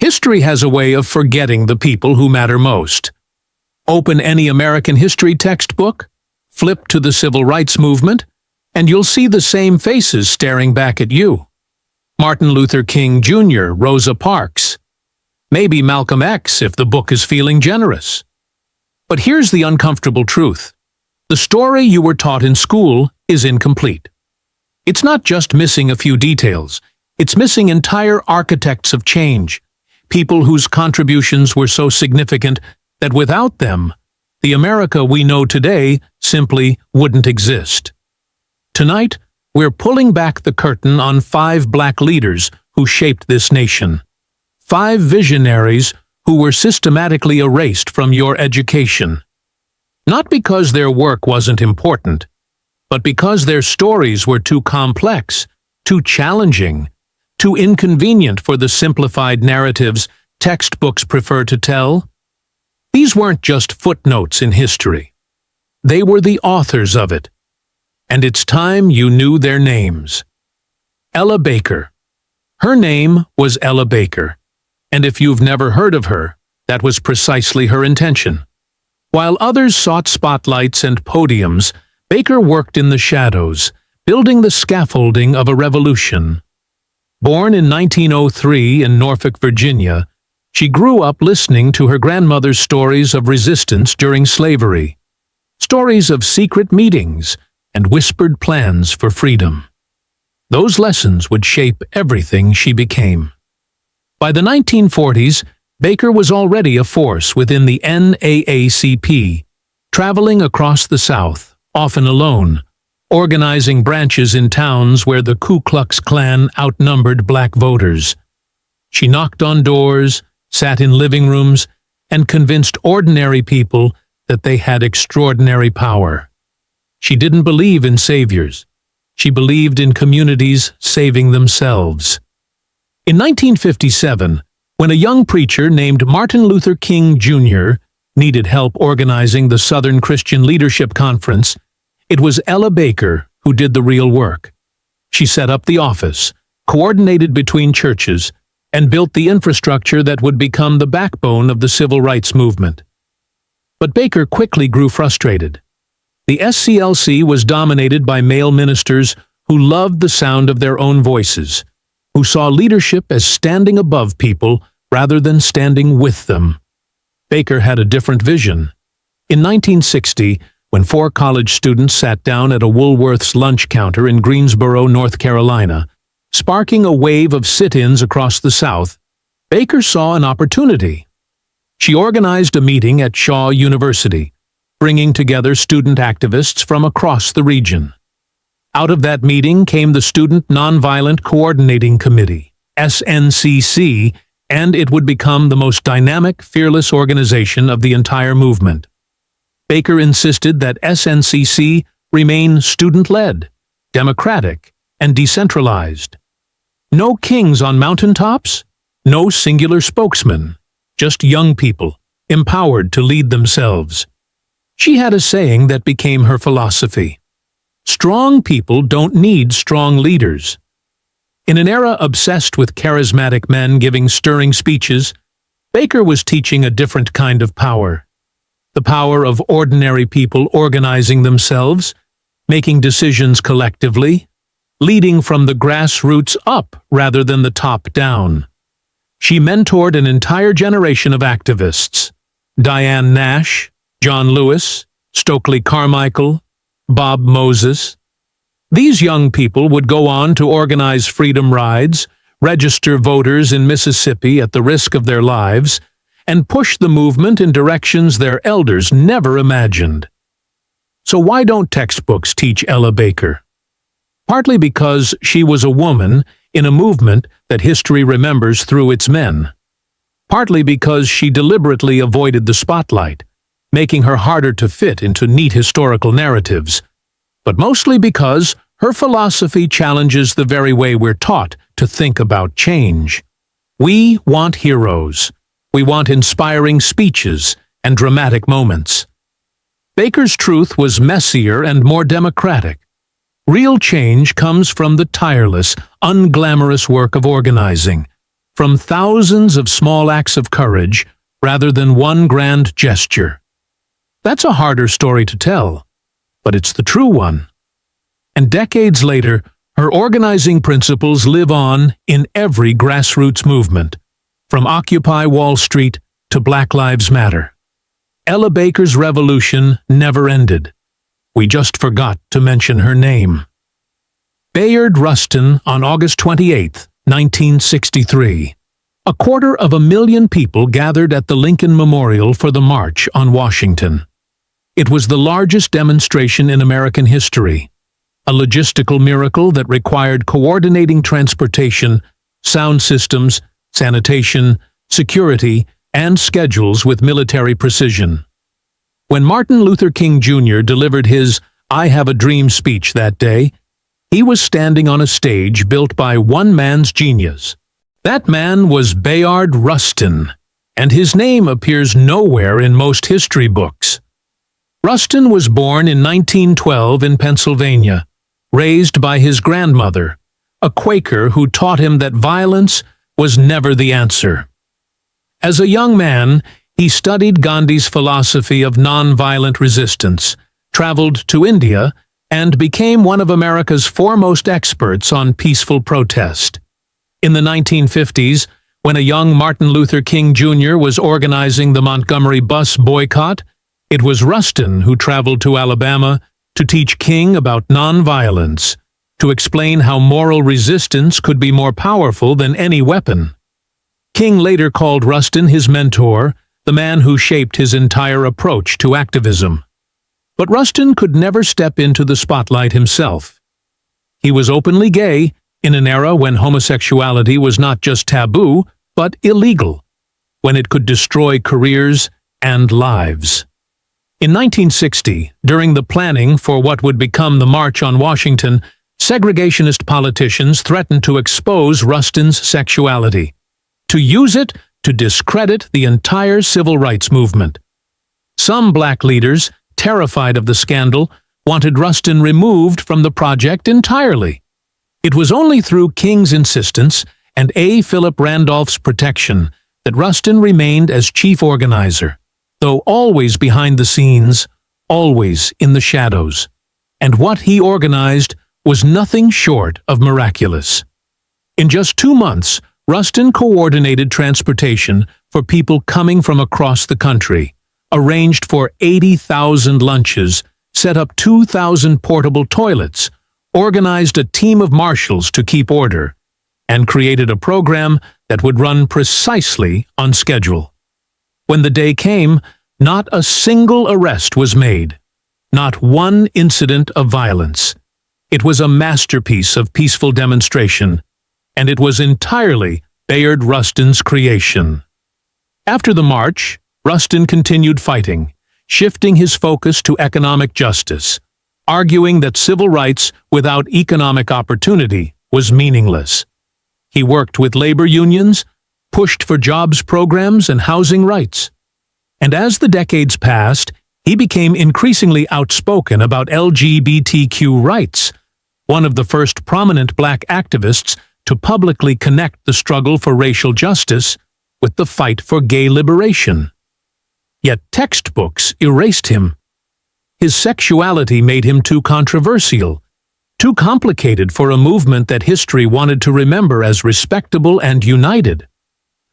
History has a way of forgetting the people who matter most. Open any American history textbook, flip to the Civil Rights Movement, and you'll see the same faces staring back at you. Martin Luther King Jr., Rosa Parks. Maybe Malcolm X if the book is feeling generous. But here's the uncomfortable truth. The story you were taught in school is incomplete. It's not just missing a few details. It's missing entire architects of change, people whose contributions were so significant that without them, the America we know today simply wouldn't exist. Tonight, we're pulling back the curtain on 5 black leaders who shaped this nation. 5 visionaries who were systematically erased from your education. Not because their work wasn't important, but because their stories were too complex, too challenging, too inconvenient for the simplified narratives textbooks prefer to tell. These weren't just footnotes in history. They were the authors of it. And it's time you knew their names. Ella Baker. Her name was Ella Baker. And if you've never heard of her, that was precisely her intention. While others sought spotlights and podiums, Baker worked in the shadows, building the scaffolding of a revolution. Born in 1903 in Norfolk, Virginia, she grew up listening to her grandmother's stories of resistance during slavery, stories of secret meetings and whispered plans for freedom. Those lessons would shape everything she became. By the 1940s, Baker was already a force within the NAACP, traveling across the South, often alone, organizing branches in towns where the Ku Klux Klan outnumbered black voters. She knocked on doors, sat in living rooms, and convinced ordinary people that they had extraordinary power. She didn't believe in saviors. She believed in communities saving themselves. In 1957, when a young preacher named Martin Luther King Jr. needed help organizing the Southern Christian Leadership Conference, it was Ella Baker who did the real work. She set up the office, coordinated between churches, and built the infrastructure that would become the backbone of the civil rights movement. But Baker quickly grew frustrated. The SCLC was dominated by male ministers who loved the sound of their own voices, who saw leadership as standing above people rather than standing with them. Baker had a different vision. In 1960, when 4 college students sat down at a Woolworth's lunch counter in Greensboro, North Carolina, sparking a wave of sit-ins across the South, Baker saw an opportunity. She organized a meeting at Shaw University, bringing together student activists from across the region. Out of that meeting came the Student Nonviolent Coordinating Committee, SNCC, and it would become the most dynamic, fearless organization of the entire movement. Baker insisted that SNCC remain student-led, democratic, and decentralized. No kings on mountaintops, no singular spokesman, just young people, empowered to lead themselves. She had a saying that became her philosophy. Strong people don't need strong leaders. In an era obsessed with charismatic men giving stirring speeches, Baker was teaching a different kind of power. The power of ordinary people organizing themselves, making decisions collectively, leading from the grassroots up rather than the top down. She mentored an entire generation of activists: Diane Nash, John Lewis, Stokely Carmichael, Bob Moses. These young people would go on to organize freedom rides, register voters in Mississippi at the risk of their lives, and push the movement in directions their elders never imagined. So why don't textbooks teach Ella Baker? Partly because she was a woman in a movement that history remembers through its men. Partly because she deliberately avoided the spotlight, making her harder to fit into neat historical narratives. But mostly because her philosophy challenges the very way we're taught to think about change. We want heroes. We want inspiring speeches and dramatic moments. Baker's truth was messier and more democratic. Real change comes from the tireless, unglamorous work of organizing, from thousands of small acts of courage rather than one grand gesture. That's a harder story to tell, but it's the true one. And decades later, her organizing principles live on in every grassroots movement, from Occupy Wall Street to Black Lives Matter. Ella Baker's revolution never ended. We just forgot to mention her name. Bayard Rustin on August 28, 1963. 250,000 people gathered at the Lincoln Memorial for the March on Washington. It was the largest demonstration in American history, a logistical miracle that required coordinating transportation, sound systems, sanitation, security, and schedules with military precision. When Martin Luther King Jr. delivered his "I Have a Dream" speech that day, he was standing on a stage built by one man's genius. That man was Bayard Rustin, and his name appears nowhere in most history books. Rustin was born in 1912 in Pennsylvania, raised by his grandmother, a Quaker who taught him that violence was never the answer. As a young man, he studied Gandhi's philosophy of nonviolent resistance, traveled to India, and became one of America's foremost experts on peaceful protest. In the 1950s, when a young Martin Luther King Jr. was organizing the Montgomery bus boycott, it was Rustin who traveled to Alabama to teach King about nonviolence, to explain how moral resistance could be more powerful than any weapon. King later called Rustin his mentor, the man who shaped his entire approach to activism. But Rustin could never step into the spotlight himself. He was openly gay in an era when homosexuality was not just taboo, but illegal, when it could destroy careers and lives. In 1960, during the planning for what would become the March on Washington, segregationist politicians threatened to expose Rustin's sexuality, to use it to discredit the entire civil rights movement. Some black leaders, terrified of the scandal, wanted Rustin removed from the project entirely. It was only through King's insistence and A. Philip Randolph's protection that Rustin remained as chief organizer, though always behind the scenes, always in the shadows. And what he organized was nothing short of miraculous. In just 2 months, Rustin coordinated transportation for people coming from across the country, arranged for 80,000 lunches, set up 2,000 portable toilets, organized a team of marshals to keep order, and created a program that would run precisely on schedule. When the day came, not a single arrest was made, not one incident of violence. It was a masterpiece of peaceful demonstration, and it was entirely Bayard Rustin's creation. After the march, Rustin continued fighting, shifting his focus to economic justice, arguing that civil rights without economic opportunity was meaningless. He worked with labor unions, pushed for jobs programs and housing rights. And as the decades passed, he became increasingly outspoken about LGBTQ rights, one of the first prominent black activists to publicly connect the struggle for racial justice with the fight for gay liberation. Yet textbooks erased him. His sexuality made him too controversial, too complicated for a movement that history wanted to remember as respectable and united.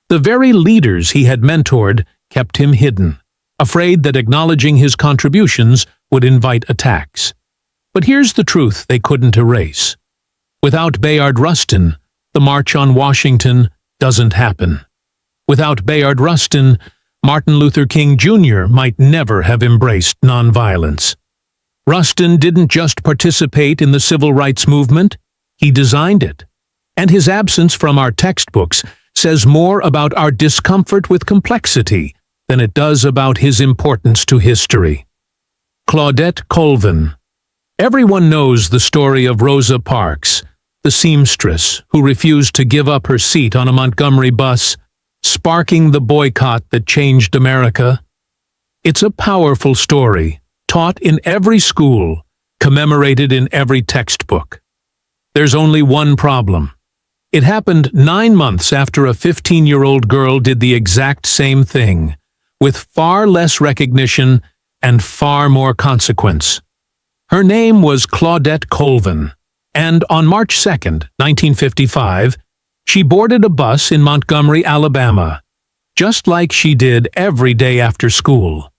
The very leaders he had mentored kept him hidden, afraid that acknowledging his contributions would invite attacks. But here's the truth they couldn't erase. Without Bayard Rustin, the March on Washington doesn't happen. Without Bayard Rustin, Martin Luther King Jr. might never have embraced nonviolence. Rustin didn't just participate in the civil rights movement, he designed it. And his absence from our textbooks says more about our discomfort with complexity than it does about his importance to history. Claudette Colvin. Everyone knows the story of Rosa Parks, the seamstress who refused to give up her seat on a Montgomery bus, sparking the boycott that changed America. It's a powerful story, taught in every school, commemorated in every textbook. There's only one problem. It happened 9 months after a 15-year-old girl did the exact same thing, with far less recognition and far more consequence. Her name was Claudette Colvin, and on March 2nd, 1955, she boarded a bus in Montgomery, Alabama, just like she did every day after school.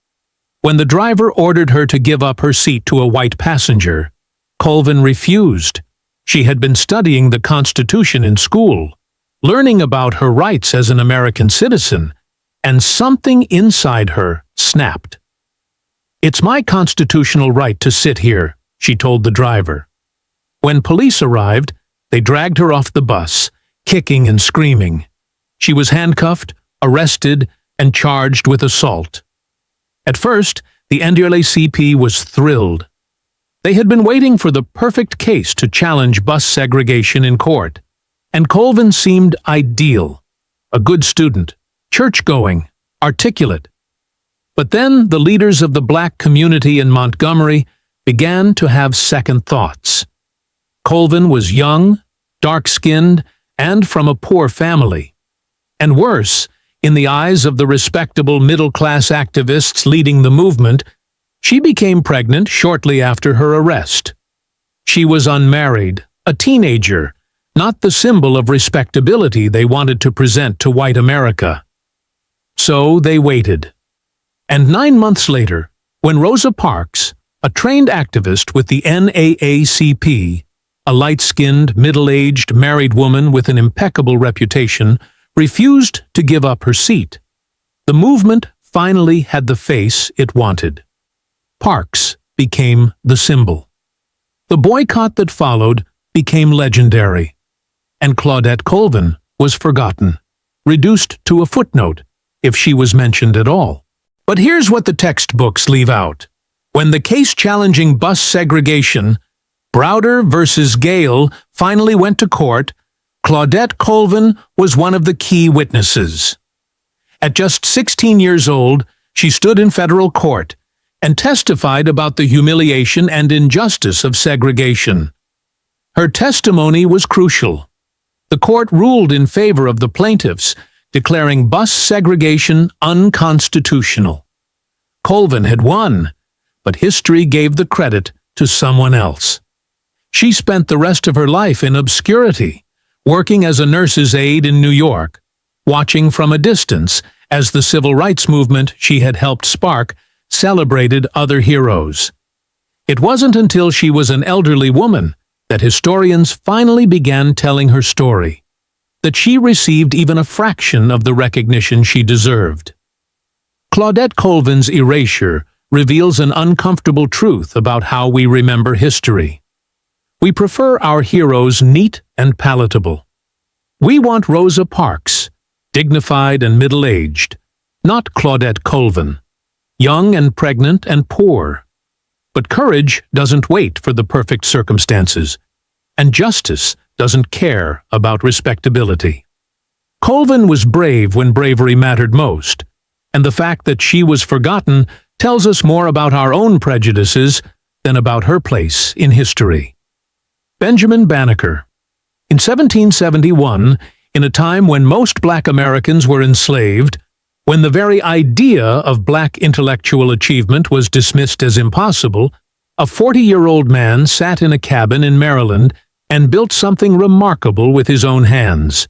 When the driver ordered her to give up her seat to a white passenger, Colvin refused. She had been studying the Constitution in school, learning about her rights as an American citizen, and something inside her snapped. "It's my constitutional right to sit here," she told the driver. When police arrived, they dragged her off the bus, kicking and screaming. She was handcuffed, arrested, and charged with assault. At first, the NAACP was thrilled. They had been waiting for the perfect case to challenge bus segregation in court, and Colvin seemed ideal. A good student, church-going, articulate. But then the leaders of the black community in Montgomery began to have second thoughts. Colvin was young, dark-skinned, and from a poor family. And worse, in the eyes of the respectable middle-class activists leading the movement, she became pregnant shortly after her arrest. She was unmarried, a teenager, not the symbol of respectability they wanted to present to white America. So they waited. And 9 months later, when Rosa Parks, a trained activist with the NAACP, a light-skinned, middle-aged, married woman with an impeccable reputation, refused to give up her seat, the movement finally had the face it wanted. Parks became the symbol. The boycott that followed became legendary, and Claudette Colvin was forgotten, reduced to a footnote, if she was mentioned at all. But here's what the textbooks leave out. When the case challenging bus segregation, Browder versus Gale, finally went to court, Claudette Colvin was one of the key witnesses. At just 16 years old, she stood in federal court and testified about the humiliation and injustice of segregation. Her testimony was crucial. The court ruled in favor of the plaintiffs, declaring bus segregation unconstitutional. Colvin had won, but history gave the credit to someone else. She spent the rest of her life in obscurity, working as a nurse's aide in New York, watching from a distance as the civil rights movement she had helped spark celebrated other heroes. It wasn't until she was an elderly woman that historians finally began telling her story, that she received even a fraction of the recognition she deserved. Claudette Colvin's erasure reveals an uncomfortable truth about how we remember history. We prefer our heroes neat and palatable. We want Rosa Parks, dignified and middle-aged, not Claudette Colvin, young and pregnant and poor. But courage doesn't wait for the perfect circumstances, and justice doesn't care about respectability. Colvin was brave when bravery mattered most, and the fact that she was forgotten tells us more about our own prejudices than about her place in history. Benjamin Banneker. In 1771, in a time when most black Americans were enslaved, when the very idea of black intellectual achievement was dismissed as impossible, a 40-year-old man sat in a cabin in Maryland and built something remarkable with his own hands.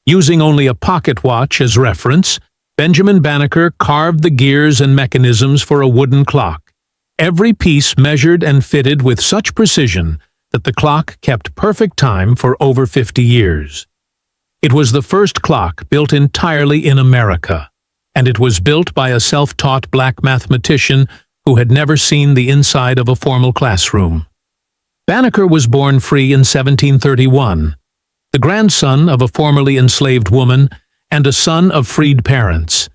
Using only a pocket watch as reference, Benjamin Banneker carved the gears and mechanisms for a wooden clock, every piece measured and fitted with such precision that the clock kept perfect time for over 50 years. It was the first clock built entirely in America, and it was built by a self-taught black mathematician who had never seen the inside of a formal classroom. Banneker was born free in 1731, the grandson of a formerly enslaved woman and a son of freed parents.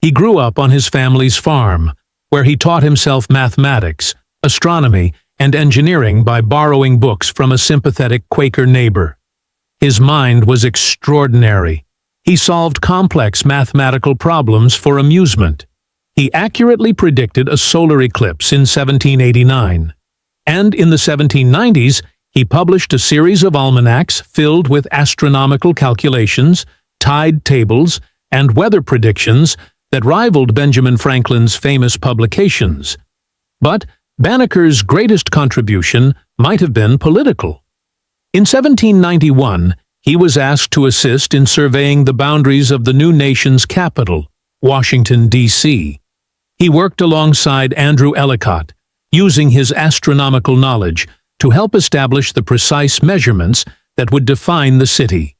He grew up on his family's farm, where he taught himself mathematics, astronomy, and engineering by borrowing books from a sympathetic Quaker neighbor. His mind was extraordinary. He solved complex mathematical problems for amusement. He accurately predicted a solar eclipse in 1789, and in the 1790s, He published a series of almanacs filled with astronomical calculations, tide tables, and weather predictions that rivaled Benjamin Franklin's famous publications. But Banneker's greatest contribution might have been political. In 1791, he was asked to assist in surveying the boundaries of the new nation's capital, Washington, D.C. He worked alongside Andrew Ellicott, using his astronomical knowledge to help establish the precise measurements that would define the city.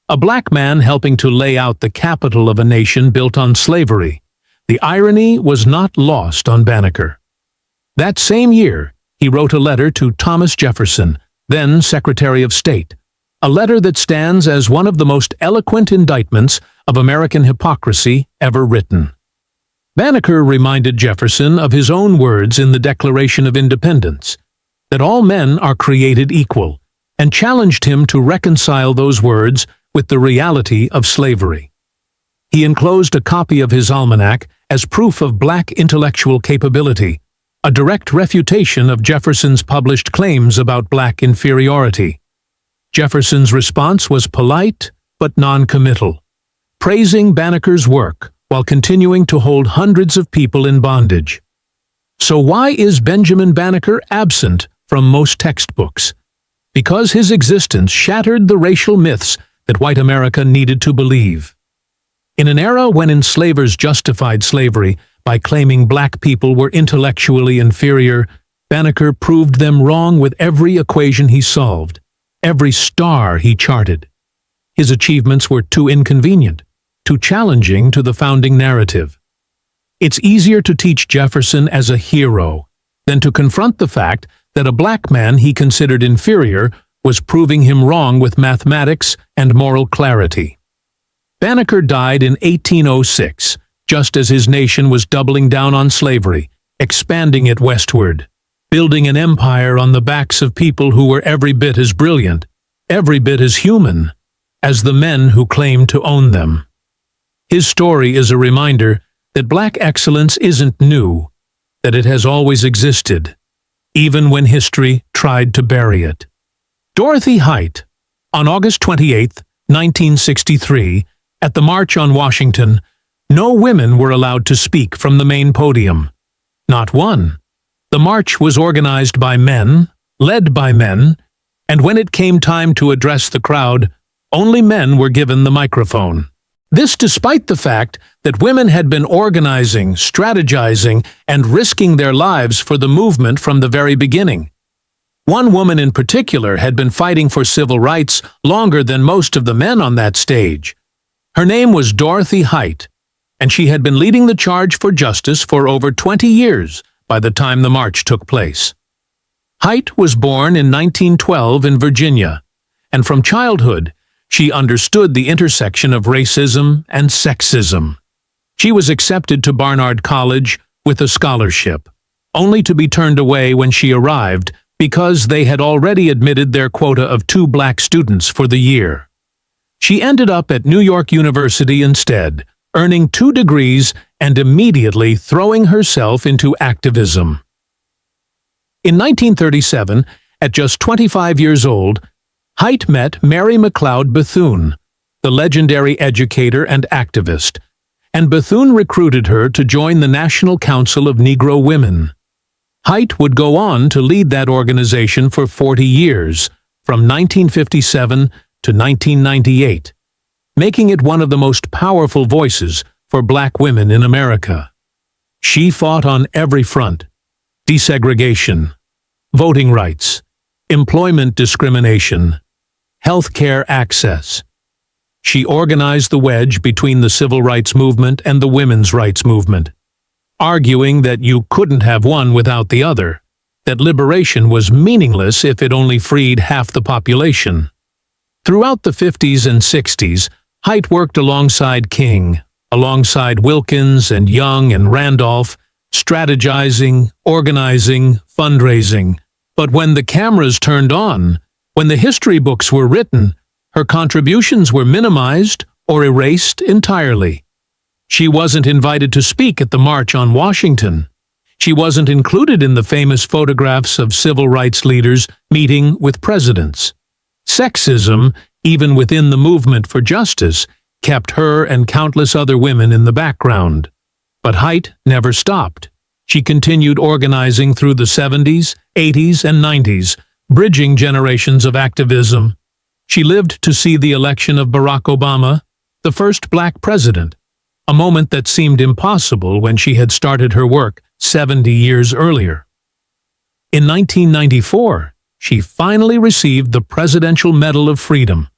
A black man helping to lay out the capital of a nation built on slavery. The irony was not lost on Banneker. That same year, he wrote a letter to Thomas Jefferson, then Secretary of State, a letter that stands as one of the most eloquent indictments of American hypocrisy ever written. Banneker reminded Jefferson of his own words in the Declaration of Independence, that all men are created equal, and challenged him to reconcile those words with the reality of slavery. He enclosed a copy of his almanac as proof of black intellectual capability, a direct refutation of Jefferson's published claims about black inferiority. Jefferson's response was polite but non-committal, praising Banneker's work while continuing to hold hundreds of people in bondage. So why is Benjamin Banneker absent from most textbooks? Because his existence shattered the racial myths that white America needed to believe. In an era when enslavers justified slavery by claiming black people were intellectually inferior, Banneker proved them wrong with every equation he solved, every star he charted. His achievements were too inconvenient, too challenging to the founding narrative. It's easier to teach Jefferson as a hero than to confront the fact that a black man he considered inferior was proving him wrong with mathematics and moral clarity. Banneker died in 1806, just as his nation was doubling down on slavery, expanding it westward, building an empire on the backs of people who were every bit as brilliant, every bit as human, as the men who claimed to own them. His story is a reminder that black excellence isn't new, that it has always existed, even when history tried to bury it. Dorothy Height, on August 28, 1963, at the March on Washington, no women were allowed to speak from the main podium. Not one. The march was organized by men, led by men, and when it came time to address the crowd, only men were given the microphone. This despite the fact that women had been organizing, strategizing, and risking their lives for the movement from the very beginning. One woman in particular had been fighting for civil rights longer than most of the men on that stage. Her name was Dorothy Height, and she had been leading the charge for justice for over 20 years by the time the march took place. Height was born in 1912 in Virginia, and from childhood, she understood the intersection of racism and sexism. She was accepted to Barnard College with a scholarship, only to be turned away when she arrived because they had already admitted their quota of 2 black students for the year. She ended up at New York University instead, earning 2 degrees and immediately throwing herself into activism. In 1937, at just 25 years old, Height met Mary McLeod Bethune, the legendary educator and activist, and Bethune recruited her to join the National Council of Negro Women. Height would go on to lead that organization for 40 years, from 1957 to 1998, making it one of the most powerful voices for black women in America. She fought on every front: desegregation, voting rights, employment discrimination, health care access. She organized the wedge between the civil rights movement and the women's rights movement, arguing that you couldn't have one without the other, that liberation was meaningless if it only freed half the population. Throughout the 50s and 60s, Height worked alongside King, alongside Wilkins and Young and Randolph, strategizing, organizing, fundraising. But when the cameras turned on, when the history books were written, her contributions were minimized or erased entirely. She wasn't invited to speak at the March on Washington. She wasn't included in the famous photographs of civil rights leaders meeting with presidents. Sexism, even within the movement for justice, kept her and countless other women in the background. But Haidt never stopped. She continued organizing through the 70s, 80s, and 90s, bridging generations of activism. She lived to see the election of Barack Obama, the first black president, a moment that seemed impossible when she had started her work 70 years earlier. In 1994, she finally received the Presidential Medal of Freedom,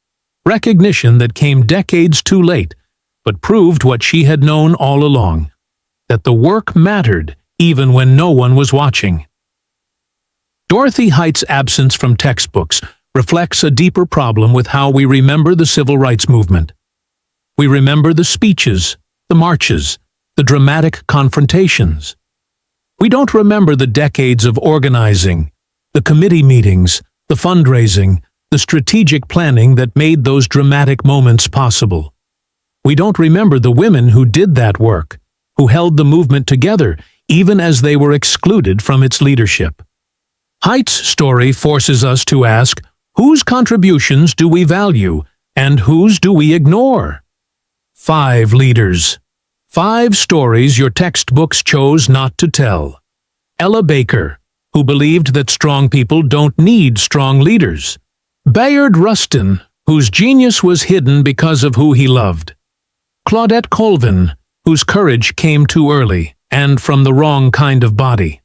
recognition that came decades too late, but proved what she had known all along, that the work mattered even when no one was watching. Dorothy Haidt's absence from textbooks reflects a deeper problem with how we remember the civil rights movement. We remember the speeches, the marches, the dramatic confrontations. We don't remember the decades of organizing, the committee meetings, the fundraising, the strategic planning that made those dramatic moments possible. We don't remember the women who did that work, who held the movement together even as they were excluded from its leadership. Haidt's story forces us to ask, whose contributions do we value and whose do we ignore? 5 leaders. 5 stories your textbooks chose not to tell. Ella Baker, who believed that strong people don't need strong leaders. Bayard Rustin, whose genius was hidden because of who he loved. Claudette Colvin, whose courage came too early and from the wrong kind of body.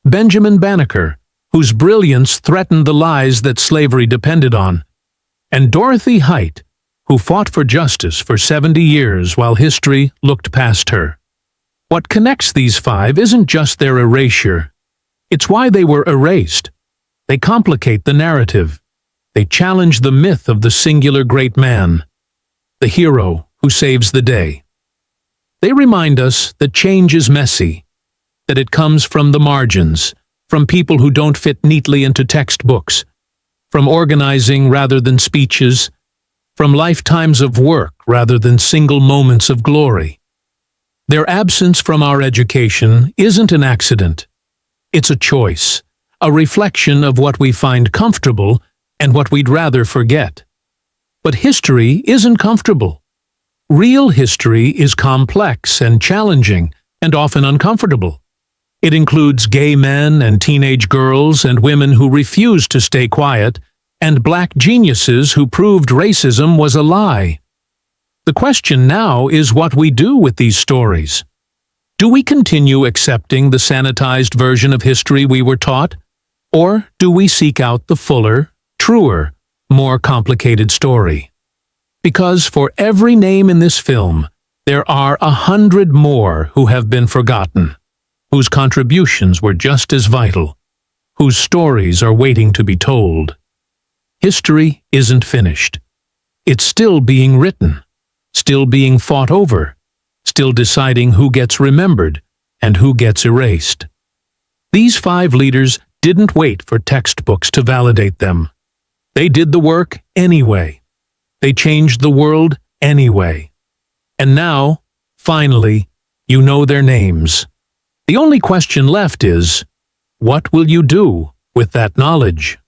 Benjamin Banneker, whose brilliance threatened the lies that slavery depended on. And Dorothy Haidt, who fought for justice for 70 years while history looked past her. What connects these 5 isn't just their erasure. It's why they were erased. They complicate the narrative. They challenge the myth of the singular great man, the hero who saves the day. They remind us that change is messy, that it comes from the margins, from people who don't fit neatly into textbooks, from organizing rather than speeches, from lifetimes of work rather than single moments of glory. Their absence from our education isn't an accident. It's a choice, a reflection of what we find comfortable and what we'd rather forget. But history isn't comfortable. Real history is complex and challenging and often uncomfortable. It includes gay men and teenage girls and women who refused to stay quiet, and black geniuses who proved racism was a lie. The question now is what we do with these stories. Do we continue accepting the sanitized version of history we were taught, or do we seek out the fuller, truer, more complicated story? Because for every name in this film, there are 100 more who have been forgotten, whose contributions were just as vital, whose stories are waiting to be told. History isn't finished. It's still being written, still being fought over, still deciding who gets remembered and who gets erased. These 5 leaders didn't wait for textbooks to validate them. They did the work anyway. They changed the world anyway. And now, finally, you know their names. The only question left is, what will you do with that knowledge?